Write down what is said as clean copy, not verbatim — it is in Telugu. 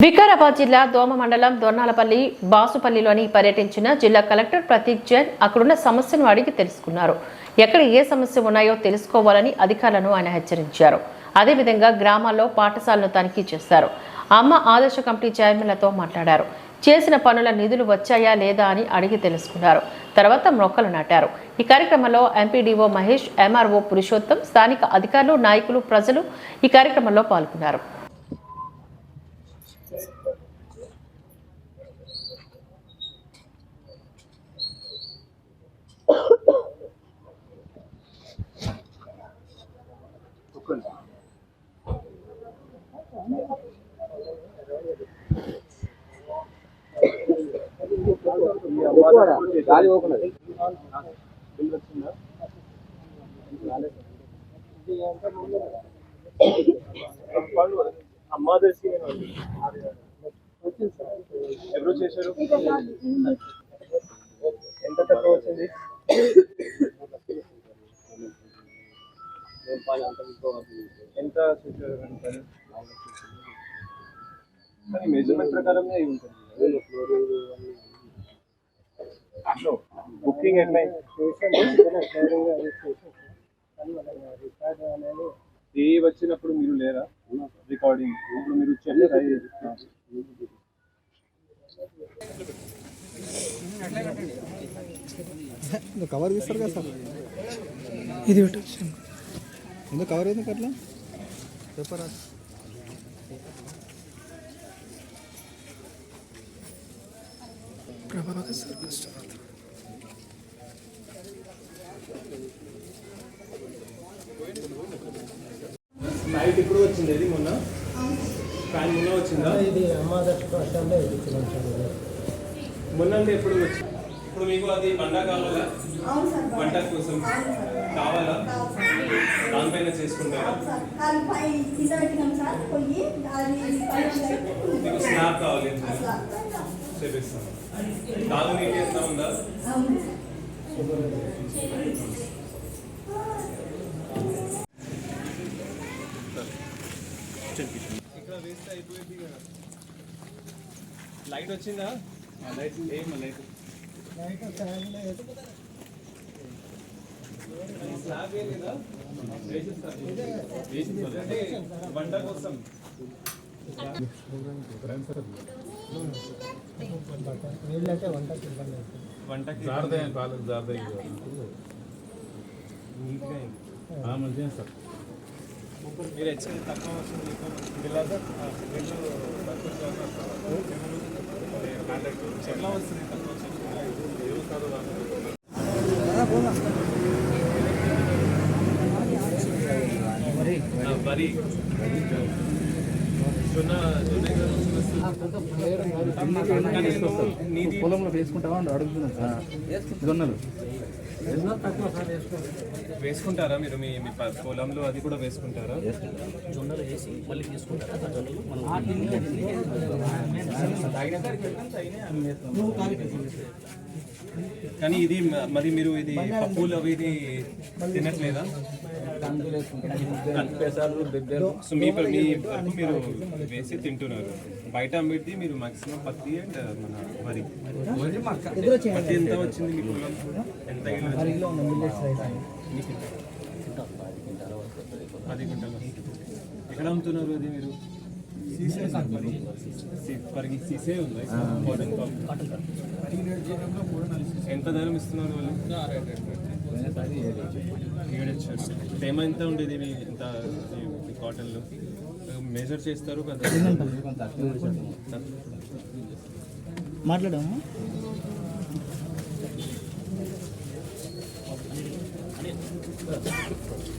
వికారాబాద్ జిల్లా దోమ మండలం దొర్నాలపల్లి బాసుపల్లిలోని పర్యటించిన జిల్లా కలెక్టర్ ప్రతీక్ జైన్ అక్కడున్న సమస్యను అడిగి తెలుసుకున్నారు. ఎక్కడ ఏ సమస్య ఉన్నాయో తెలుసుకోవాలని అధికారులను ఆయన హెచ్చరించారు. అదేవిధంగా గ్రామాల్లో పాఠశాలను తనిఖీ చేశారు. అమ్మ ఆదర్శ కమిటీ చైర్మన్లతో మాట్లాడారు. చేసిన పనుల నిధులు వచ్చాయా లేదా అని అడిగి తెలుసుకున్నారు. తర్వాత మొక్కలు నాటారు. ఈ కార్యక్రమంలో ఎంపీడీఓ మహేష్, ఎంఆర్ఓ పురుషోత్తం, స్థానిక అధికారులు, నాయకులు, ప్రజలు ఈ కార్యక్రమంలో పాల్గొన్నారు. ఎవరు చేశారు? ఎంత తక్కువ వచ్చింది? ఎంత మెజర్మెంట్ ప్రకారమే అయి ఉంటుంది. బుకింగ్ ఎట్లా ఏ వచ్చినప్పుడు మీరు లేరా? రికార్డింగ్ ఇప్పుడు మీరు కవర్ తీస్తారు కదా సార్, ఇది ఎందుకు కవర్ ఎందుకు అట్లా చెప్పరా? ప్రభాకర్ సార్ కస్టమర్ నైట్ ఇప్పుడు వచ్చింది. ఇది మొన్న కానీ మొన్న వచ్చిందా? ఇది మొన్న అంటే ఎప్పుడు వచ్చింది? ఇప్పుడు మీకు అది బండ కావాలా? వంట కోసం కావాలా? దానిపైన చేసుకుంటారా? మీకు స్నాప్ కావాలి చేపిస్తాను. తాగు నీటి ఎంత ఉందా? ఇక్కడ వేస్తే అయిపోయింది కదా. లైట్ వచ్చిందా? లైట్ ఏం లైట్ స్లాబ్ ఏ లేదా? అంటే వంట కోసం వంటకి మంచిగా సార్. మీరు వచ్చేది తక్కువ వస్తుంది. ఎట్లా వస్తుంది తక్కువ వరి పొలంలో వేసుకుంటావా అని అడుగుతున్నాను సార్. జొన్నలు వేసుకుంటారా మీరు? మీ పొలంలో అది కూడా వేసుకుంటారా? జొన్నలు వేసి మళ్ళీ తీసుకుంటారా? కానీ ఇది మరి మీరు ఇది పప్పులు అవి ఇది తినట్లేదా? సో మీ వరకు మీరు వేసి తింటున్నారు. బయట అమ్మిటి మీరు మాక్సిమం పత్తి అండ్ మన వరి. పత్తి ఎంత వచ్చింది మీ పొలం? ఎంత 10 క్వింటాలు. ఎక్కడ అమ్ముతున్నారు అది మీరు? సీసే ఉందా? ఎంత ధరం ఇస్తున్నారు వాళ్ళు? 7 ఇచ్చారు. తేమ ఎంత ఉండేది మీ ఎంత కాటన్లో? మెజర్ చేస్తారు కదా. మాట్లాడాము.